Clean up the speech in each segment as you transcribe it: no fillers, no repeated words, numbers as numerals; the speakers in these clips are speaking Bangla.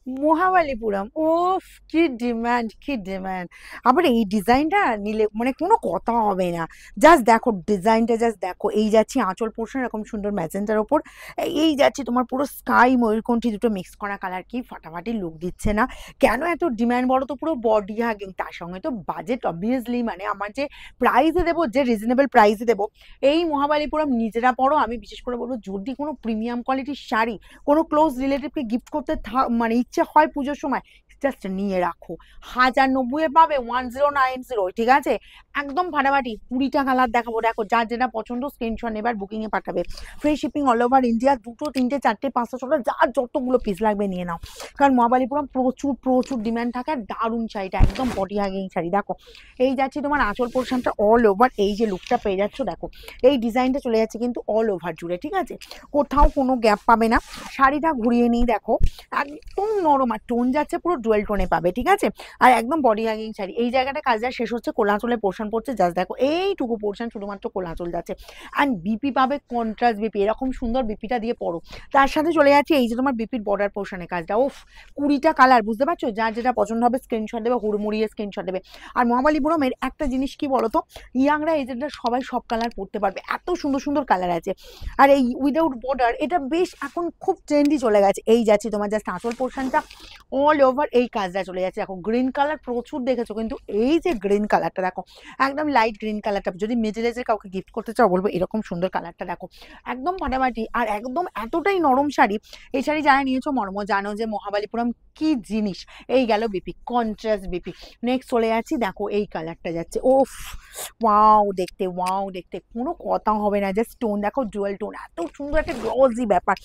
মহাবালিপুরম, ওফ কি ডিমান্ড, কি ডিমান্ড। আবার এই ডিজাইনটা নিলে মানে কোনো কথা হবে না। জাস্ট দেখো ডিজাইনটা, জাস্ট দেখো। এই যাচ্ছি আঁচল পোর্শন এরকম সুন্দর ম্যাজেন্টার ওপর, এই যাচ্ছি তোমার পুরো স্কাই ময়ূরকণ্ঠী দুটো মিক্স করা কালার, কি ফাটাফাটি লুক দিচ্ছে না? কেন এত ডিমান্ড বলো তো? পুরো বডি হাগিং, তার সঙ্গে তো বাজেট অবভিয়াসলি, মানে আমার যে প্রাইসে দেবো, যে রিজনেবল প্রাইসে দেবো। এই মহাবালিপুরম নিজেরা পড়ো, আমি বিশেষ করে বলবো যদি কোনো প্রিমিয়াম কোয়ালিটির শাড়ি কোনো ক্লোজ রিলেটিভকে গিফট করতে মানে ইচ্ছে হয় পুজোর সময়, জাস্ট নিয়ে রাখো। 1090 পাবে, 1090, ঠিক আছে? একদম ফাটাফাটি 20টা কালার দেখাবো, দেখো যার যেটা পছন্দ স্ক্রিনশট নেবার বুকিং এ পাঠাবে। Free shipping all over India, 2টো 3টে 4টে 5টা 6টা যার যতগুলো পিস লাগবে নিয়ে নাও, কারণ মহাবালিপুরম প্রচুর প্রচুর ডিমান্ড থাকে। আর দারুণ শাড়িটা, একদম বডি হাগিং শাড়ি। দেখো এই যাচ্ছি তোমার আঁচল পোর্শনটা অল ওভার, এই যে লুকটা পেয়ে যাচ্ছ দেখো, এই ডিজাইনটা চলে যাচ্ছে কিন্তু অল ওভার জুড়ে, ঠিক আছে? কোথাও কোনো গ্যাপ পাবে না। শাড়িটা ঘুরিয়ে নিই, দেখো একদম নরম, আর টোন যাচ্ছে পুরো ডুয়েল টোনে পাবে, ঠিক আছে? আর একদম বডি হ্যাঙ্গিং শাড়ি। এই জায়গাটা কাজটা শেষ হচ্ছে, কোলাচলের পোর্শন পড়ছে, জাস্ট দেখো এইটুকু পোর্শন শুধুমাত্র কোলাচল যাচ্ছে। অ্যান্ড বিপি পাবে, কন্ট্রাস্ট বিপি, এরকম সুন্দর বিপিটা দিয়ে পড়ো। তার সাথে চলে যাচ্ছে এই যে তোমার বিপির বর্ডার পোর্শনের কাজটা, ওফ 20টা কালার, বুঝতে পারছো? যার যেটা পছন্দ হবে স্ক্রিনশট দেবে, হুড়মুড়িয়ে স্ক্রিনশট দেবে। আর মহাবালিপুরমের একটা জিনিস কি বলতো, ইয়াংরা এজেন্টরা সবাই সব কালার পড়তে পারবে, এত সুন্দর সুন্দর কালার আছে। আর এই উইদাউট বর্ডার এটা বেশ এখন খুব ট্রেন্ডি চলে গেছে। এই যাচ্ছে তোমার জাস্ট আঁচল পোর্শনটা অল ওভার এই কাজটা চলে যাচ্ছে। দেখো গ্রিন কালার প্রচুর দেখেছো, কিন্তু এই যে গ্রিন কালারটা দেখো, একদম লাইট গ্রিন কালারটা, যদি মিডল এজের কাউকে গিফট করতে চাও বলবো এরকম সুন্দর কালারটা দেখো, একদম ফাটাফাটি। আর একদম এতটাই নরম শাড়ি, এই শাড়ি যারা নিয়েছো মর্ম জানো যে মহাবালিপুরম কি জিনিস। এই গেল বিপি, কন্ট্রাস্ট বিপি। নেক্সট চলে যাচ্ছি, দেখো এই কালারটা যাচ্ছে, ওফ ওয়াও দেখতে, ওয়াও দেখতে, কোনো কথা হবে না। জাস্ট টোন দেখো, ডুয়েল টোন, এত সুন্দর একটা গ্লসি ব্যাপার।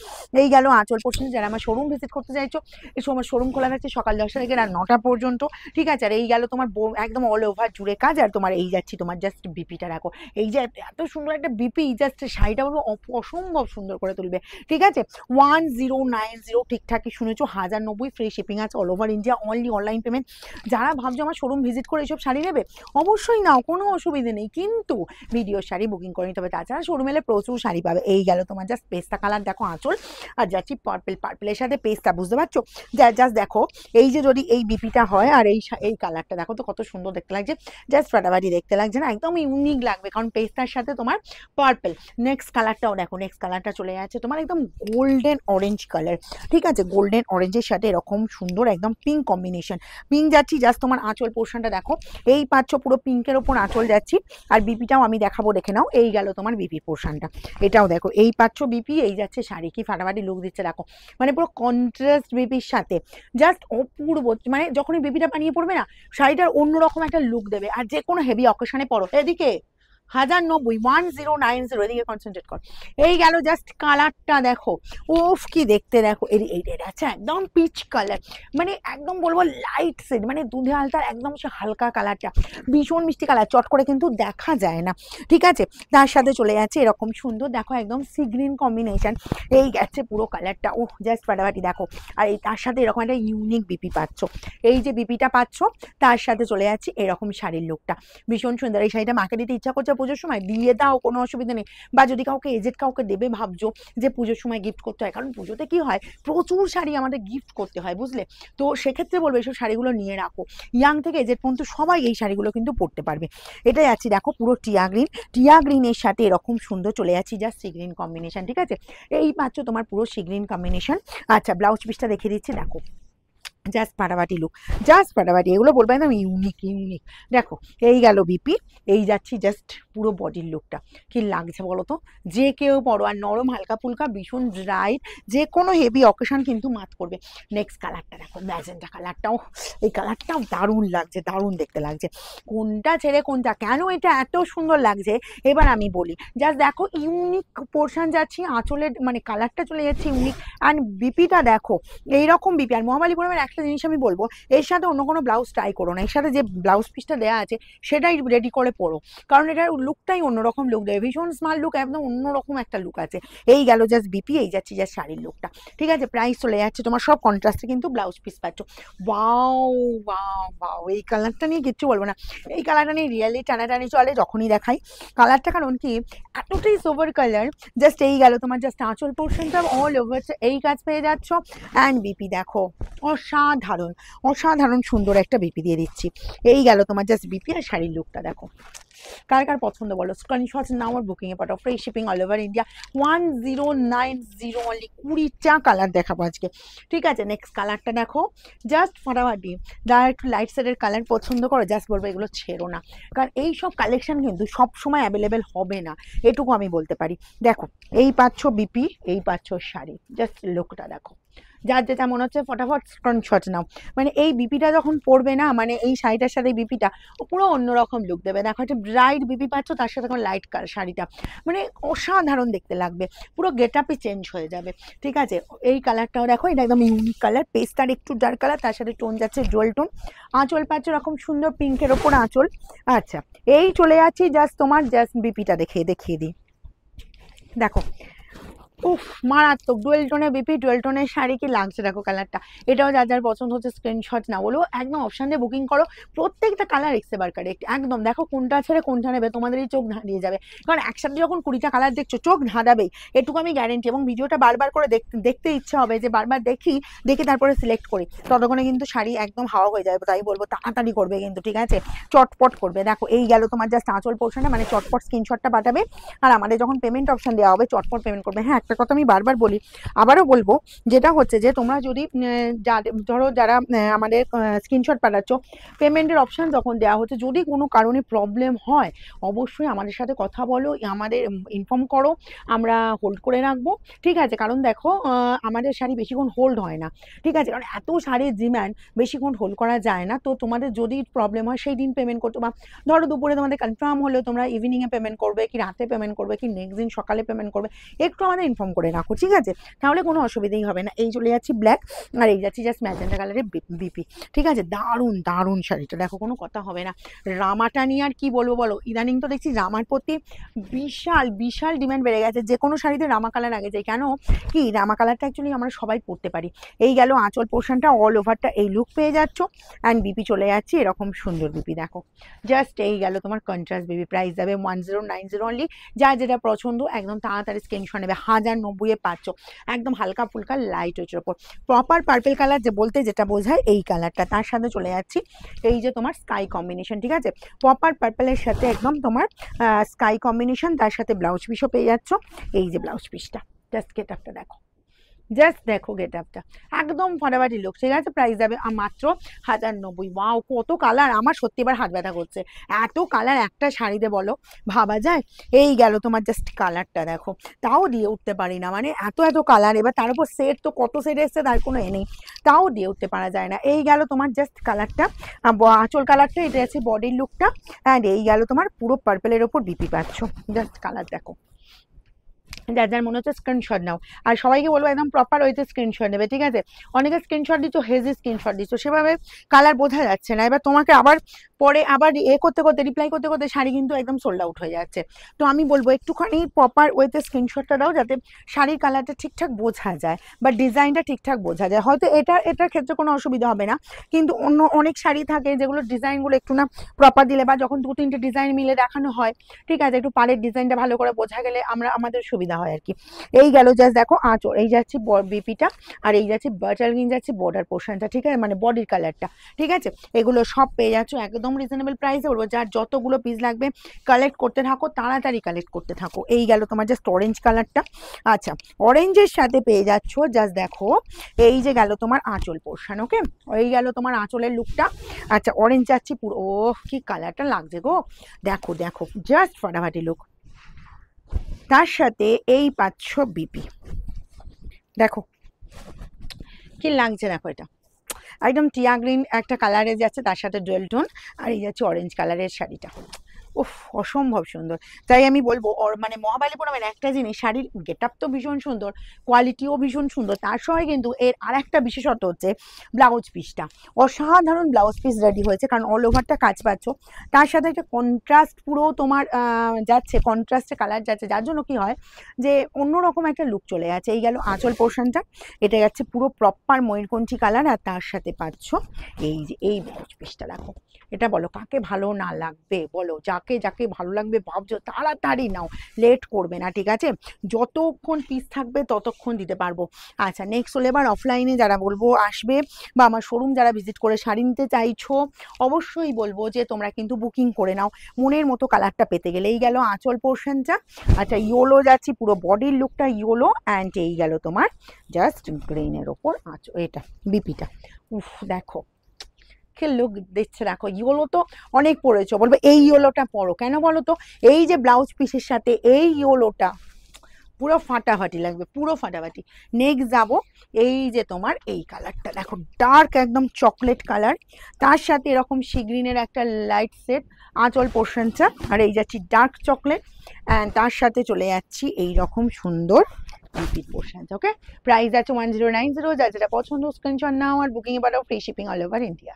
এই গেল আঁচল পোর্শন। যারা আমার শোরুম ভিজিট করতে চাইছো, এই সময় শোরুম খোলা থাকছে সকাল 10টা থেকে রাত 9টা পর্যন্ত, ঠিক আছে? আর এই গেল তোমার একদম অল ওভার জুড়ে কাজ। আর তোমার এই যাচ্ছি তোমার জাস্ট বিপিটা রাখো, এই যে এত সুন্দর একটা বিপি, জাস্ট শাড়িটা বলবো অসম্ভব সুন্দর করে তুলবে, ঠিক আছে? 1090, ঠিকঠাকই শুনেছো, 1090 ফ্রি শিপিং আছে all over India, only online payment. যারা ভাবছো আমার শোরুম ভিজিট করে এইসব শাড়ি নেবে, অবশ্যই নাও, কোনো অসুবিধে নেই, কিন্তু ভিডিও শাড়ি বুকিং করে নিতে হবে। তাছাড়া শোরুম এলে প্রচুর শাড়ি পাবে। এই গেল তোমার জাস্ট পেস্তা কালার, দেখো আঁচল। আর যাচ্ছি পার্পেল, পার্পেলের সাথে পেস্তা, বুঝতে পারছো? জাস্ট দেখো এই যে যদি এই বিপিটা হয় আর এই কালারটা দেখো তো কত সুন্দর দেখতে লাগছে, জাস্ট ফাটাফাটি দেখতে লাগছে না? একদম ইউনিক লাগবে, কারণ পেস্তার সাথে তোমার পার্পেল। নেক্সট কালারটাও দেখো, নেক্সট কালারটা চলে যাচ্ছে তোমার একদম গোল্ডেন অরেঞ্জ কালার, ঠিক আছে? গোল্ডেন অরেঞ্জের সাথে এরকম সুন্দর একদম পিঙ্ক কম্বিনেশন। পিঙ্ক যাচ্ছি, জাস্ট তোমার আঁচল পোর্শনটা দেখো, এই পাচ্ছ পুরো পিঙ্কের ওপর আঁচল যাচ্ছি। আর বিপিটাও আমি দেখাবো, দেখে নাও। এই গেল তোমার বিপি পোর্শনটা, এটাও দেখো, এই পাচ্ছ বিপি, এই যাচ্ছে শাড়ি, কি ফাটাফাটি লুক দিচ্ছে দেখো, মানে পুরো কন্ট্রাস্ট বিপির সাথে, জাস্ট অপূর্ব। মানে যখনই বিপিটা বানিয়ে পড়বে না, শাড়িটার অন্যরকম একটা লুক দেবে। আর যে কোনো হেভি অকেশনে পড়ো, এদিকে 1090, 1090, এদিকে কনসেন্ট্রেট কর। এই গেল জাস্ট কালারটা দেখো, ওফ কি দেখতে দেখো। এটা আছে একদম পিচ কালার, মানে একদম বলবো লাইট শেড, মানে দুধে আলতার একদম সে হালকা কালারটা, ভীষণ মিষ্টি কালার, চট করে কিন্তু দেখা যায় না, ঠিক আছে? তার সাথে চলে যাচ্ছে এরকম সুন্দর দেখো একদম সি গ্রিন কম্বিনেশন, এই গেছে পুরো কালারটা, ও জাস্ট ফাটাফাটি দেখো। আর এই তার সাথে এরকম একটা ইউনিক বিপি পাচ্ছ, এই যে বিপিটা পাচ্ছ, তার সাথে চলে যাচ্ছে এরকম শাড়ির লুকটা, ভীষণ সুন্দর। এই শাড়িটা মাকে দিতে ইচ্ছা করছে পুজোর সময়, দিয়ে দাও, কোনো অসুবিধা নেই। বা যদি কাউকে এজেড কাউকে দেবে ভাবছো যে পুজোর সময় গিফট করতে হয়, কারণ পুজোতে কি হয় প্রচুর শাড়ি আমাদের গিফট করতে হয়, বুঝলে? তো সেক্ষেত্রে বলবো এইসব শাড়িগুলো নিয়ে রাখো, ইয়াং থেকে এজেড পর্যন্ত সবাই এই শাড়িগুলো কিন্তু পরতে পারবে। এটাই যাচ্ছি দেখো পুরো টিয়া গ্রিনের সাথে এরকম সুন্দর চলে যাচ্ছি, জাস্ট সি গ্রিন কম্বিনেশন, ঠিক আছে? এই পাচ্ছ তোমার পুরো সি গ্রিন কম্বিনেশন। আচ্ছা ব্লাউজ পিসটা দেখিয়ে দিচ্ছি, দেখো জাস্ট ফাটাফাটি লুক, জাস্ট ফাটাফাটি, এগুলো বলবো একদম ইউনিক ইউনিক। দেখো এই গেল বিপি, এই যাচ্ছি জাস্ট পুরো বডির লুকটা, কি লাগছে বলো তো? যে কেউ পরো, আর নরম হালকা ফুলকা, ভীষণ ড্রাই, যে কোনো হেভি অকেশন কিন্তু মাত করবে। নেক্সট কালারটা দেখো, ম্যাজেন্টা কালারটাও, এই কালারটাও দারুণ লাগছে, দারুণ দেখতে লাগছে। কোনটা ছেড়ে কোনটা, কেন এটা এত সুন্দর লাগছে এবার আমি বলি। জাস্ট দেখো ইউনিক পোর্শন যাচ্ছি, আঁচলের মানে কালারটা চলে যাচ্ছে ইউনিক, অ্যান্ড বিপিটা দেখো এইরকম বিপি। আর মহাবালিপুরমের একটা একটা জিনিস আমি বলবো, এর সাথে অন্য কোনো ব্লাউজ ট্রাই করো না, এর সাথে যে ব্লাউজ পিসটা দেওয়া আছে সেটাই রেডি করে পরো, কারণ এটার লুকটাই অন্যরকম লুক দেবে, ভীষণ স্মার্ট লুক, একদম অন্যরকম একটা লুক আছে। এই গেল জাস্ট বিপি, এই যাচ্ছি জাস্ট শাড়ির লুকটা। ঠিক আছে, প্রাইস চলে যাচ্ছে তোমার সব কন্ট্রাস্টে কিন্তু ব্লাউজ পিস পাচ্ছ। ওয়াও ওয়াও ওয়াও, এই কালারটা নিয়ে কিচ্ছু বলবো না, এই কালারটা নিয়ে রিয়েলি টানাটানি চলে যখনই দেখাই কালারটা, কারণ কি এতটাই সোভার কালার। জাস্ট এই গেল তোমার জাস্ট আঁচল পোর্শনটা অল ওভার এই কাজ পেয়ে যাচ্ছ। অ্যান্ড বিপি দেখো অসাধারণ, অসাধারণ সুন্দর একটা বিপি দিয়ে দিচ্ছি। এই গেল তোমার জাস্ট বিপি আর শাড়ির লুকটা দেখো। কার কার পছন্দ বলো, স্ক্রিনশট নাও আর বুকিংয়ে পাঠাও, free shipping all over India. 1090 only, 20টা কালার দেখাবো আজকে। ঠিক আছে, নেক্সট কালারটা দেখো জাস্ট ফাটাফাটি, যারা একটু লাইট শেডের কালার পছন্দ করো জাস্ট বলবো এগুলো ছেড়ো না, কারণ এই সব কালেকশন কিন্তু সব সময় অ্যাভেলেবেল হবে না, এটুকু আমি বলতে পারি। দেখো এই পাচ্ছ বিপি, এই পাচ্ছ শাড়ি, জাস্ট লুকটা দেখো, যার যেটা মনে হচ্ছে ফটাফট স্ক্রিনশট নাও। মানে এই বিপিটা যখন পরবে না, মানে এই শাড়িটার সাথে বিপিটা ও পুরো অন্যরকম লুক দেবে। দেখো একটা ব্রাইট বিপি পাচ্ছ, তার সাথে এখন লাইট শাড়িটা, মানে অসাধারণ দেখতে লাগবে, পুরো গেট আপই চেঞ্জ হয়ে যাবে। ঠিক আছে, এই কালারটাও দেখো, এটা একদম ইউনিক কালার, পেস্টার একটু ডার্ক কালার, তার সাথে টোন যাচ্ছে জুয়েল টোন। আঁচল পাচ্ছ এরকম সুন্দর পিঙ্কের ওপর আঁচল। আচ্ছা, এই চলে যাচ্ছি জাস্ট তোমার জাস্ট বিপিটা দেখিয়ে দিই। দেখো উফ, মারাত্মক ডুয়েল টোনের বিপি, ডুয়েল টোনের শাড়ি, কি লাগছে দেখো কালারটা। এটাও যার যার পছন্দ হচ্ছে স্ক্রিনশট না বলো, একদম অপশান দিয়ে বুকিং করো, প্রত্যেকটা কালার এক্সেবার কারেক্ট, একদম দেখো কোনটা ছেড়ে কোনটা নেবে, তোমাদেরই চোখ ধাঁধিয়ে যাবে, কারণ একসাথে যখন 20টা কালার দেখছো চোখ ধাঁধাবেই, এটুকু আমি গ্যারেন্টি। এবং ভিডিওটা বারবার করে দেখতে ইচ্ছে হবে, যে বারবার দেখে তারপরে সিলেক্ট করি, ততক্ষণে কিন্তু শাড়ি একদম হাওয়া হয়ে যাবে। তাই বলবো তাড়াতাড়ি করবে কিন্তু, ঠিক আছে, চটপট করবে। দেখো এই গেল তোমার জাস্ট আঁচল পোর্শনে, মানে চটপট স্ক্রিনশটটা পাঠাবে, আর আমাদের যখন পেমেন্ট অপশন দেওয়া হবে চটপট পেমেন্ট করবে। হ্যাঁ, একটা কথা আমি বারবার বলি, আবারও বলবো, যেটা হচ্ছে যে তোমরা যদি ধরো যারা আমাদের স্ক্রিনশট পাঠাচ্ছ, পেমেন্টের অপশন যখন দেওয়া হচ্ছে, যদি কোনো কারণে প্রবলেম হয় অবশ্যই আমাদের সাথে কথা বলো, আমাদের ইনফর্ম করো, আমরা হোল্ড করে রাখবো। ঠিক আছে, কারণ দেখো আমাদের শাড়ি বেশিক্ষণ হোল্ড হয় না, ঠিক আছে, কারণ এত শাড়ির ডিম্যান্ড, বেশিক্ষণ হোল্ড করা যায় না। তো তোমাদের যদি প্রবলেম হয় সেই দিন পেমেন্ট করতে, বা ধরো দুপুরে তোমাদের কনফার্ম হলো তোমরা ইভিনিংয়ে পেমেন্ট করবে, কি রাতে পেমেন্ট করবে, কি নেক্সট দিন সকালে পেমেন্ট করবে, একটু আমাদের ইনফর্ম করে রাখো, ঠিক আছে, তাহলে কোনো অসুবিধাই হবে না। এই চলে যাচ্ছি ব্ল্যাক, আর এই যাচ্ছি জাস্ট ম্যাজেন্টা কালারের বিপি। ঠিক আছে, দারুণ দারুণ শাড়িটা দেখো, কোনো কথা হবে না। রামাটা নিয়ে আর কি বলবো বলো, ইদানিং তো দেখছি রামার প্রতি বিশাল বিশাল ডিমান্ড বেড়ে গেছে, যে কোনো শাড়িতে রামা কালার আগে যায়, কেন কি রামা কালারটা অ্যাকচুয়ালি আমরা সবাই পরতে পারি। এই গেল আঁচল পোর্শনটা, অল ওভারটা এই লুক পেয়ে যাচ্ছ। অ্যান্ড বিপি চলে যাচ্ছে এরকম সুন্দর বিপি দেখো, জাস্ট এই গেল তোমার কন্ট্রাস্ট বিপি, প্রাইস যাবে 1090 অনলি। যার যেটা পছন্দ একদম তাড়াতাড়ি স্ক্রিনশট নেবে, 1090 পাচ্ছ, একদম হালকা ফুলকা লাইট ওয়েটের ওপর, প্রপার পার্পেল কালার যে বলতে যেটা বোঝায় এই কালারটা। তার সাথে চলে যাচ্ছি এই যে তোমার স্কাই কম্বিনেশন, ঠিক আছে, প্রপার পার্পেলের সাথে একদম তোমার স্কাই কম্বিনেশন, তার সাথে ব্লাউজ পিসও পেয়ে যাচ্ছ। এই যে ব্লাউজ পিসটা, জাস্ট গেট আপটা দেখো, জাস্ট দেখো গেট আপটা, একদম ফাটাফাটি লুক। ঠিক আছে, প্রাইস যাবে মাত্র 1090। ওয়াও, কত কালার, আমার সত্যি এবার হাত ব্যথা করছে, এত কালার একটা শাড়িতে বলো, ভাবা যায়। এই গেল তোমার জাস্ট কালারটা দেখো, তাও দিয়ে উঠতে পারি না, মানে এত এত কালার, এবার তার উপর সেট তো কত সেট এসছে তার কোনো নেই, তাও দিয়ে উঠতে পারা যায় না। এই গেল তোমার জাস্ট কালারটা, আঁচল কালারটা, এটা আছে বডির লুকটা। অ্যান্ড এই গেল তোমার পুরো পার্পেলের ওপর বিপি পাচ্ছ, জাস্ট কালার দেখো, যার যার মনে হচ্ছে স্ক্রিনশট নাও। আর সবাইকে বলবো একদম প্রপার ওয়েতে স্ক্রিনশট নেবে, ঠিক আছে, অনেকে স্ক্রিনশট দিচ্ছ হেজি স্ক্রিনশট দিচ্ছ, সেভাবে কালার বোঝা যাচ্ছে না, এবার তোমাকে আবার পরে আবার করতে করতে রিপ্লাই করতে করতে শাড়ি কিন্তু একদম সোল্ড আউট হয়ে যাচ্ছে। তো আমি বলবো একটুখানি প্রপার ওয়েতে স্ক্রিনশটটা দাও, যাতে শাড়ির কালারটা ঠিকঠাক বোঝা যায় বা ডিজাইনটা ঠিকঠাক বোঝা যায়। হয়তো এটার ক্ষেত্রে কোনো অসুবিধা হবে না, কিন্তু অন্য অনেক শাড়ি থাকে যেগুলো ডিজাইনগুলো একটু না প্রপার দিলে, বা যখন 2-3টে ডিজাইন মিলে দেখানো হয়, ঠিক আছে, একটু পাড়ের ডিজাইনটা ভালো করে বোঝা গেলে আমাদের সুবিধা হয় আর কি। এই গেল জাস্ট দেখো আঁচল, এই যাচ্ছে বিপিটা, আর এই যাচ্ছে বাটার গ্রিন যাচ্ছে বর্ডার পোর্শনটা, ঠিক আছে, মানে বডির কালারটা, ঠিক আছে, এগুলো সব পেয়ে যাচ্ছ একদম রিজনেবল প্রাইসে। বলবো যার যতগুলো পিস লাগবে কালেক্ট করতে থাকো, তাড়াতাড়ি কালেক্ট করতে থাকো। এই গেল তোমার জাস্ট অরেঞ্জ কালারটা, আচ্ছা, অরেঞ্জের সাথে পেয়ে যাচ্ছ জাস্ট দেখো এই যে গেল তোমার আঁচল পোর্শন, ওকে, এই গেল তোমার আঁচলের লুকটা। আচ্ছা, অরেঞ্জ যাচ্ছি পুরো, ও কি কালারটা লাগছে গো, দেখো দেখো জাস্ট ফাটাফাটি লুক, তার সাথে এই পাচ্ছ বিপি, দেখো কি লাগছে, দেখো এটা একদম টিয়া গ্রিন একটা কালারে যাচ্ছে, তার সাথে ডুয়েল টোন, আর এই যাচ্ছে অরেঞ্জ কালারের শাড়িটা, উফ, অসম্ভব সুন্দর। তাই আমি বলবো ওর মানে মহাবালিপুরমের একটা জিনিস, শাড়ির গেট আপ তো ভীষণ সুন্দর, কোয়ালিটিও ভীষণ সুন্দর, তার সঙ্গে কিন্তু এর আর একটা বিশেষত্ব হচ্ছে ব্লাউজ পিসটা। অসাধারণ ব্লাউজ পিস রেডি হয়েছে, কারণ অল ওভারটা কাজ পাচ্ছ, তার সাথে একটা কন্ট্রাস্ট পুরো তোমার যাচ্ছে, কন্ট্রাস্টে কালার যাচ্ছে, যার জন্য কি হয় যে অন্যরকম একটা লুক চলে যাচ্ছে। এই গেল আঁচল পোর্শনটা, এটা যাচ্ছে পুরো প্রপার ময়ূরকণ্ঠী কালার, আর তার সাথে পাচ্ছ এই যে এই ব্লাউজ পিসটা। দেখো, এটা বলো কাকে ভালো না লাগবে, বলো যাকে যাকে ভালো লাগবে ভাবছো তাড়াতাড়ি নাও, লেট করবে না, ঠিক আছে? যতক্ষণ পিস থাকবে ততক্ষণ দিতে পারবো। আচ্ছা, নেক্সট হলো এবার অফলাইনে যারা বলবো আসবে বা আমার শোরুম যারা ভিজিট করে শাড়ি নিতে চাইছো, অবশ্যই বলবো যে তোমরা কিন্তু বুকিং করে নাও মনের মতো কালারটা পেতে গেলে। এই গেল আঁচল পোর্শনটা। আচ্ছা, ইয়োলো যাচ্ছি, পুরো বডির লুকটা ইয়োলো, অ্যান্ড এই গেল তোমার জাস্ট গ্রিনের ওপর আঁচল, এটা বিপিটা। উফ, দেখো লুক দিচ্ছে, দেখো ইয়োলো তো অনেক পরেছো, বলবো এই ইয়োলোটা পরো, কেন বলো তো, এই যে ব্লাউজ পিসের সাথে এই ইয়োলোটা পুরো ফাটাফাটি লাগবে, পুরো ফাটাফাটি। নেক্সট যাবো এই যে তোমার এই কালারটা, দেখো ডার্ক একদম চকলেট কালার, তার সাথে এরকম সি গ্রিনের একটা লাইট সেট আঁচল পোর্শনটা, আর এই যাচ্ছি ডার্ক চকলেট, অ্যান্ড তার সাথে চলে যাচ্ছি এই রকম সুন্দর রিপিট পোর্শন। ওকে, প্রাইস আছে 1090। যা যেটা পছন্দ স্ক্রিনশট নাও আর বুকিং এ পাঠাও, free shipping all over India.